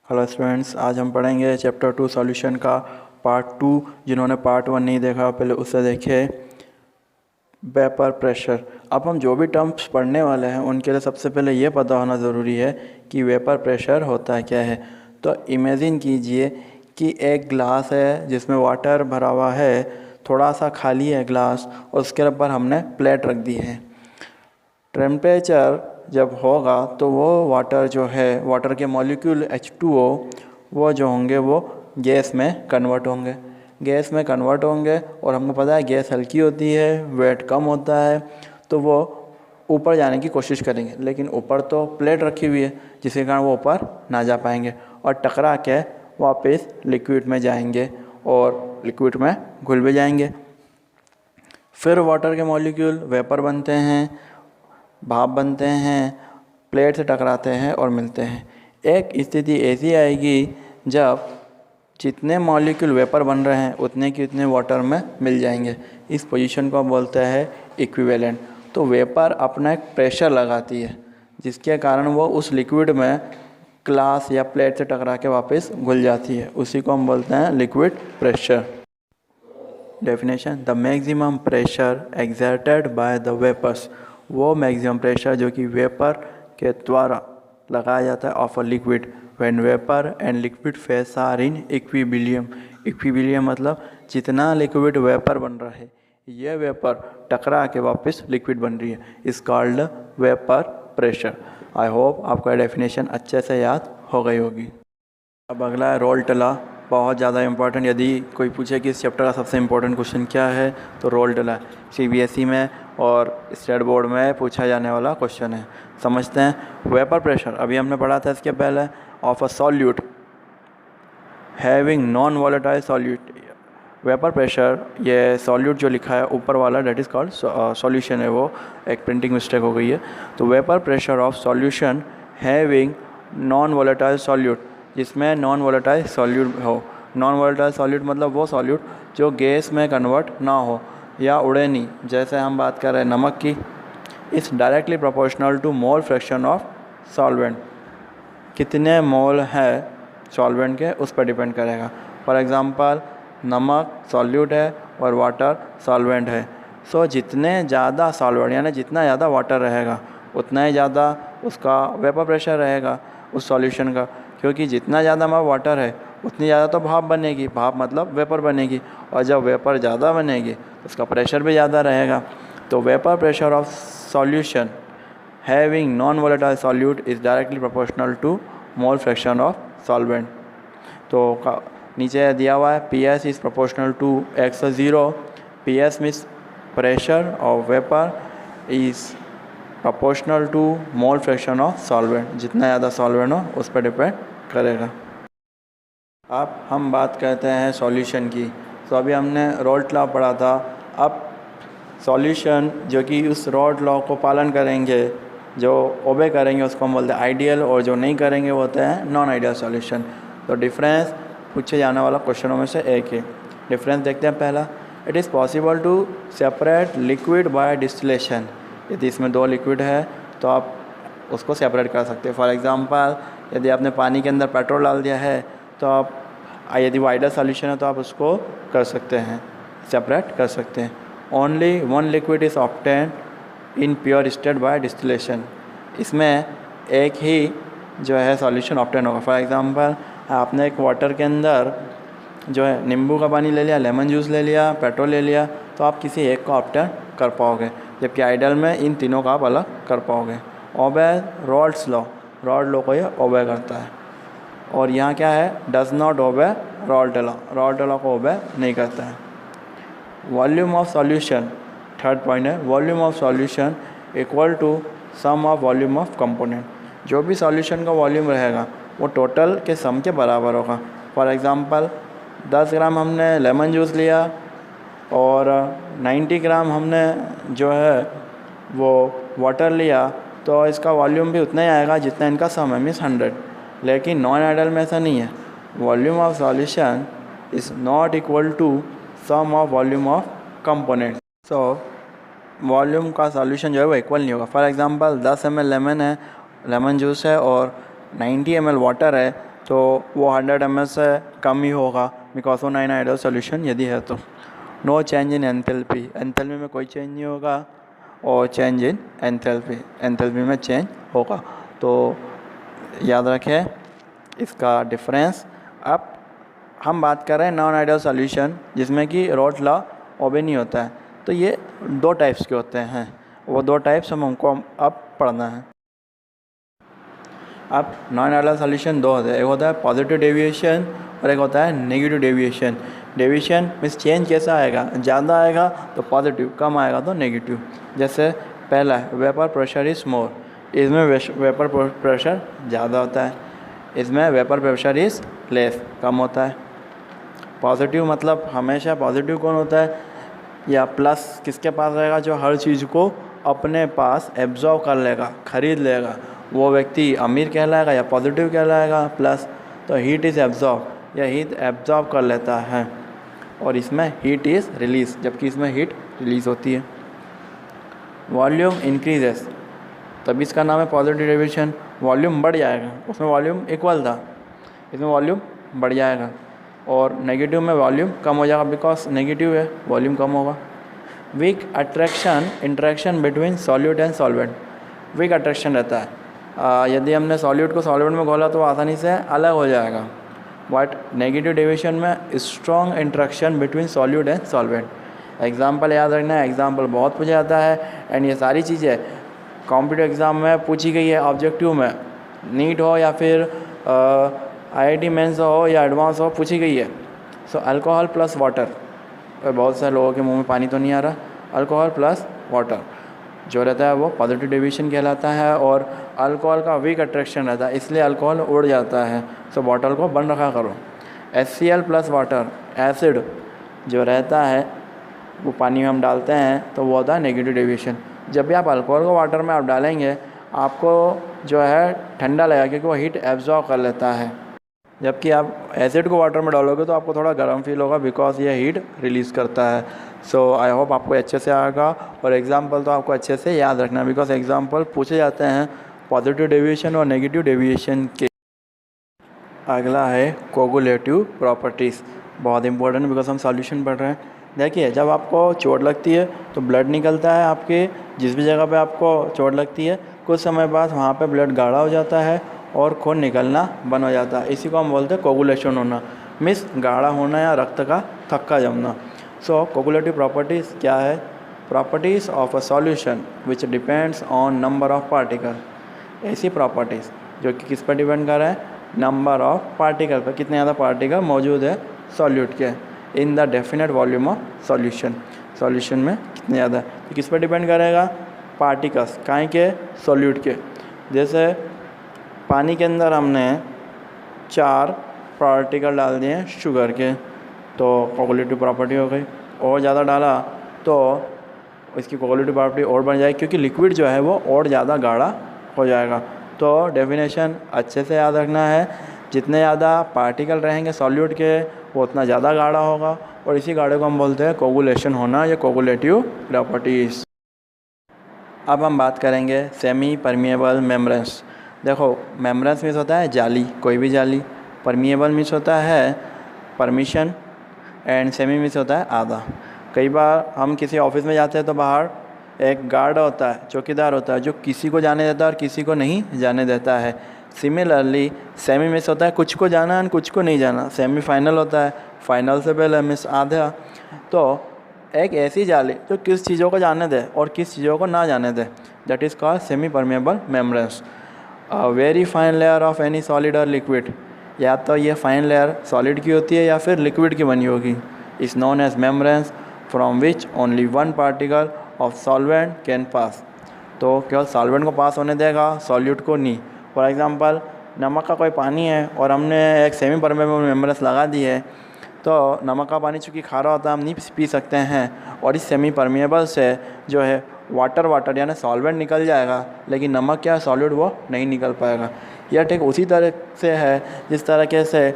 Hello students, आज हम पढ़ेंगे चैप्टर 2 सॉल्यूशन का पार्ट 2। जिन्होंने पार्ट 1 नहीं देखा पहले उसे देखे। Vapour pressure. अब हम जो भी टर्म्स पढ़ने वाले हैं उनके लिए सबसे पहले ये पता होना ज़रूरी है कि वेपर प्रेशर होता है क्या है। तो इमेजिन कीजिए कि एक ग्लास है जिसमें वाटर भरा हुआ है, थोड़ा सा खाली है ग्लास, और उसके ऊपर हमने प्लेट रख दी है। टेम्परेचर जब होगा तो वो वाटर जो है, वाटर के मॉलिक्यूल H2O वो जो होंगे वो गैस में कन्वर्ट होंगे। गैस में कन्वर्ट होंगे और हमको पता है गैस हल्की होती है, वेट कम होता है, तो वो ऊपर जाने की कोशिश करेंगे। लेकिन ऊपर तो प्लेट रखी हुई है जिसके कारण वो ऊपर ना जा पाएंगे और टकरा के वापस लिक्विड में जाएंगे और लिक्विड में घुल भी जाएंगे। फिर वाटर के मॉलिक्यूल वेपर बनते हैं, भाप बनते हैं, प्लेट से टकराते हैं और मिलते हैं। एक स्थिति ऐसी आएगी जब जितने मॉलिक्यूल वेपर बन रहे हैं उतने के उतने वाटर में मिल जाएंगे। इस पोजीशन को बोलते हैं इक्विवेलेंट। तो वेपर अपना एक प्रेशर लगाती है जिसके कारण वो उस लिक्विड में ग्लास या प्लेट से टकरा के वापस घुल जाती है। उसी को हम बोलते हैं liquid pressure. Definition: the maximum pressure exerted by the vapours, वो मैक्सिमम प्रेशर जो कि वेपर के द्वारा लगाया जाता है of a liquid when vapour and liquid phase are in equilibrium. Equilibrium मतलब जितना लिक्विड वेपर बन रहा है ये वेपर टकरा के वापस लिक्विड बन रही है, इस called vapour pressure. I hope आपको डेफिनेशन अच्छे से याद हो गई होगी। अब अगला है रोल्ट लॉ। बहुत ज़्यादा इंपॉर्टेंट, यदि कोई पूछे कि इस चैप्टर का सबसे इंपॉर्टेंट क्वेश्चन क्या है तो रोल्ट लॉ CBSE में और स्टेट बोर्ड में पूछा जाने वाला क्वेश्चन है। समझते हैं। वेपर प्रेशर अभी हमने पढ़ा था इसके पहले। Of a solute having non volatile solute. Vapour pressure, ये सॉल्यूट जो लिखा है ऊपर वाला डेट इज़ कॉल्ड सॉल्यूशन है, वो एक प्रिंटिंग मिस्टेक हो गई है। तो vapour pressure of solution having non volatile solute, जिसमें नॉन वॉलेटाइल सॉल्यूट हो। नॉन वॉलेटाइल सॉल्यूट मतलब वो सॉल्यूट जो गैस में कन्वर्ट ना हो या उड़े नहीं, जैसे हम बात कर रहे हैं नमक की। इस directly proportional to mole fraction of solvent, कितने मोल है सॉल्वेंट के उस पर डिपेंड करेगा। फॉर एग्ज़ाम्पल नमक सॉल्यूट है और वाटर सॉल्वेंट है। सो जितने ज़्यादा सॉल्वेंट यानी जितना ज़्यादा वाटर रहेगा उतना ही ज़्यादा उसका वेपर प्रेशर रहेगा उस सॉल्यूशन का, क्योंकि जितना ज़्यादा में वाटर है उतनी ज़्यादा तो भाप बनेगी, भाप मतलब वेपर बनेगी, और जब वेपर ज़्यादा बनेगी तो उसका प्रेशर भी ज़्यादा रहेगा। तो vapour pressure of solution having non volatile solute is directly proportional to mole fraction of solvent. तो नीचे दिया हुआ है PS is proportional to x0। PS means pressure of vapour is proportional to mole fraction of solvent, जितना ज़्यादा solvent हो उस पर डिपेंड करेगा। अब हम बात करते हैं सॉल्यूशन की। तो अभी हमने रोल्ट लॉ पढ़ा था। अब सॉल्यूशन जो कि उस रोल्ट लॉ को पालन करेंगे, जो ओबे करेंगे उसको हम बोलते हैं आइडियल, और जो नहीं करेंगे वो होते हैं नॉन आइडियल सॉल्यूशन। तो डिफरेंस पूछे जाने वाला क्वेश्चनों में से एक है। डिफरेंस देखते हैं। पहला, it is possible to separate liquid by distillation. यदि इसमें दो लिक्विड है तो आप उसको सेपरेट कर सकते हैं। फॉर एग्जांपल यदि आपने पानी के अंदर पेट्रोल डाल दिया है तो आप, यदि वो आइडियल सॉल्यूशन है तो आप उसको कर सकते हैं, सेपरेट कर सकते हैं। Only one liquid is obtained in pure state by distillation. इसमें एक ही जो है सॉल्यूशन ऑब्टेन होगा। फॉर एग्जांपल आपने एक वाटर के अंदर जो है नींबू का पानी ले लिया, लेमन जूस ले लिया, पेट्रोल ले लिया, तो आप किसी एक को ऑब्टेन कर पाओगे, जबकि आइडियल में इन तीनों का आप अलग कर पाओगे। ओबे रोल्ट्स लॉ, रोल्ट लॉ को ये ओबे करता है। और यहाँ क्या है, does not obey Raoult law, Raoult law को ओबे नहीं करता है। Volume of solution, third point है, volume of solution equal to sum of volume of component. जो भी सॉल्यूशन का वॉल्यूम रहेगा वो टोटल के सम के बराबर होगा। फॉर एग्ज़ाम्पल 10 ग्राम हमने लेमन जूस लिया और 90 ग्राम हमने जो है वो वाटर लिया, तो इसका वॉल्यूम भी उतना ही आएगा जितना इनका सम है, मीन्स 100। लेकिन नॉन आइडियल में ऐसा नहीं है। Volume of solution is not equal to sum of volume of component. So volume का सॉल्यूशन जो है वो इक्वल नहीं होगा। फॉर एग्ज़ाम्पल 10 ml लेमन है, लेमन जूस है और 90 ml वाटर है, तो वो 100 ml से कम ही होगा बिकॉज वो नॉन आइडियल सॉल्यूशन यदि है तो। No change in enthalpy, enthalpy में कोई चेंज नहीं होगा, और चेंज इन एंथैल्पी, एंथैल्पी में चेंज होगा। तो याद रखें इसका डिफरेंस। अब हम बात कर रहे हैं नॉन आइडियल सॉल्यूशन जिसमें कि रॉल्स लॉ ओबे नहीं होता है। तो ये 2 टाइप्स के होते हैं, वो 2 टाइप्स हमको अब पढ़ना है। अब नॉन आइडियल सॉल्यूशन 2 होते हैं, एक होता है पॉजिटिव डेविएशन और एक होता है negative deviation. Deviation means change कैसा आएगा, ज़्यादा आएगा तो पॉजिटिव, कम आएगा तो नेगेटिव। जैसे पहला है वेपर प्रेशर इज़ मोर, इसमें वेपर प्रेशर ज़्यादा होता है, इसमें वेपर प्रेशर इज़ लेस, कम होता है। पॉजिटिव मतलब हमेशा पॉजिटिव कौन होता है, या प्लस किसके पास रहेगा, जो हर चीज़ को अपने पास एब्जॉर्व कर लेगा, खरीद लेगा, वो व्यक्ति अमीर कहलाएगा या पॉजिटिव कहलाएगा। प्लस तो हीट इज़ एब्जॉर्ब, या हीट एब्जॉर्ब कर लेता है, और इसमें हीट इज़ रिलीज, जबकि इसमें हीट रिलीज़ होती है। वॉल्यूम इंक्रीजेस, तभी इसका नाम है पॉजिटिव डेविएशन। वॉल्यूम बढ़ जाएगा, उसमें वॉल्यूम इक्वल था, इसमें वॉल्यूम बढ़ जाएगा। और नेगेटिव में वॉल्यूम कम हो जाएगा बिकॉज नेगेटिव है, वॉल्यूम कम होगा। Weak attraction, interaction between solute and solvent, weak attraction रहता है। यदि हमने सॉल्यूट को सॉल्वेंट में घोला तो आसानी से अलग हो जाएगा। बट नेगेटिव डेविएशन में strong interaction between solute and solvent. Example याद रखना है, एग्जाम्पल बहुत पूछा जाता है, एंड ये सारी चीज़ें कॉम्पिटिटिव एग्ज़ाम में पूछी गई है, ऑब्जेक्टिव में, नीट हो या फिर IIT मेंस हो या एडवांस हो, पूछी गई है। सो अल्कोहल प्लस वाटर, बहुत सारे लोगों के मुंह में पानी तो नहीं आ रहा, अल्कोहल प्लस वाटर जो रहता है वो पॉजिटिव डेविएशन कहलाता है, और अल्कोहल का वीक अट्रैक्शन रहता है, इसलिए अल्कोहल उड़ जाता है। सो बॉटल को बंद रखा करो। HCl प्लस वाटर, एसिड जो रहता है वो पानी में हम डालते हैं तो वो होता है नेगेटिव डेविएशन। जब भी आप अल्कोहल को वाटर में आप डालेंगे आपको जो है ठंडा लगेगा क्योंकि वो हीट एब्जॉर्ब कर लेता है, जबकि आप एसिड को वाटर में डालोगे तो आपको थोड़ा गर्म फील होगा बिकॉज ये हीट रिलीज़ करता है। सो आई होप आपको अच्छे से आएगा, और एग्जांपल तो आपको अच्छे से याद रखना है बिकॉज एग्जांपल पूछे जाते हैं पॉजिटिव डेविएशन और नेगेटिव डेविएशन के। अगला है कोगुलेटिव प्रॉपर्टीज़, बहुत इंपॉर्टेंट बिकॉज हम सॉल्यूशन पढ़ रहे हैं। देखिए जब आपको चोट लगती है तो ब्लड निकलता है, आपके जिस भी जगह पे आपको चोट लगती है कुछ समय बाद वहाँ पे ब्लड गाढ़ा हो जाता है और खून निकलना बंद हो जाता है। इसी को हम बोलते हैं कोगुलेशन होना, मीन्स गाढ़ा होना या रक्त का थक्का जमना। सो कोगुलेटिव प्रॉपर्टीज़ क्या है, properties of a solution which depends on number of particle. ऐसी प्रॉपर्टीज़ जो कि किस पर डिपेंड कर रहे हैं, नंबर ऑफ पार्टिकल पर, कितने ज़्यादा पार्टिकल मौजूद है सॉल्यूट के in the definite volume of solution, solution में कितने ज़्यादा, तो किस पर डिपेंड करेगा, पार्टिकल्स, काहे के, सॉल्यूट के। जैसे पानी के अंदर हमने 4 पार्टिकल डाल दिए शुगर के तो कोगुलेटिव प्रॉपर्टी हो गई, और ज़्यादा डाला तो इसकी कोगुलेटिव प्रॉपर्टी और बढ़ जाएगी क्योंकि लिक्विड जो है वो और ज़्यादा गाढ़ा हो जाएगा। तो डेफिनेशन अच्छे से याद रखना है, जितने ज़्यादा पार्टिकल रहेंगे सॉल्यूट के वो उतना ज़्यादा गाढ़ा होगा, और इसी गाढ़े को हम बोलते हैं कोगुलेशन होना या कोगुलेटिव प्रॉपर्टीज़। अब हम बात करेंगे सेमी परमिएबल मेम्ब्रेन्स। देखो मेम्ब्रेन्स मीन्स होता है जाली, कोई भी जाली, परमिएबल मीन्स होता है परमिशन, एंड सेमी मीन्स होता है आधा। कई बार हम किसी ऑफिस में जाते हैं तो बाहर एक गार्ड होता है, चौकीदार होता है जो किसी को जाने देता है और किसी को नहीं जाने देता है। सिमिलरली सेमी मीन्स होता है कुछ को जाना और कुछ को नहीं जाना। सेमी फाइनल होता है, फाइनल से पहले मीन्स आधा। तो एक ऐसी जाली जो किस चीज़ों को जाने दे और किस चीज़ों को ना जाने दे, that is called semi permeable membranes. Very fine layer of any solid और लिक्विड, या तो ये फाइन लेयर सॉलिड की होती है या फिर लिक्विड की बनी होगी, is known as membranes from which only one particle of solvent can pass. तो केवल सॉल्वेंट को पास होने देगा, सॉल्यूट को नहीं। फॉर एग्जांपल नमक का कोई पानी है और हमने एक सेमी परमिएबल मेम्ब्रेन्स लगा दी है, तो नमक का पानी चूँकि खारा होता है हम नहीं पी सकते हैं, और इस सेमी परमिएबल से जो है वाटर यानी सॉल्वेंट निकल जाएगा, लेकिन नमक क्या सॉल्यूट वो नहीं निकल पाएगा। यह ठीक उसी तरह से है जिस तरीके से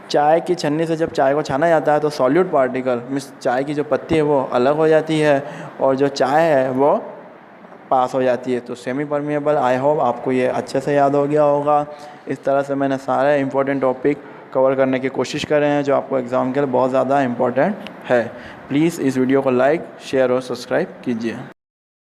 चाय की छन्नी से जब चाय को छाना जाता है तो सॉल्यूट पार्टिकल मीन्स चाय की जो पत्ती है वो अलग हो जाती है, और जो चाय है वो पास हो जाती है। तो सेमी परमिएबल, आई होप आपको ये अच्छे से याद हो गया होगा। इस तरह से मैंने सारे इंपॉर्टेंट टॉपिक कवर करने की कोशिश करे हैं जो आपको एग्ज़ाम के लिए बहुत ज़्यादा इंपॉर्टेंट है। प्लीज़ इस वीडियो को लाइक, शेयर और सब्सक्राइब कीजिए।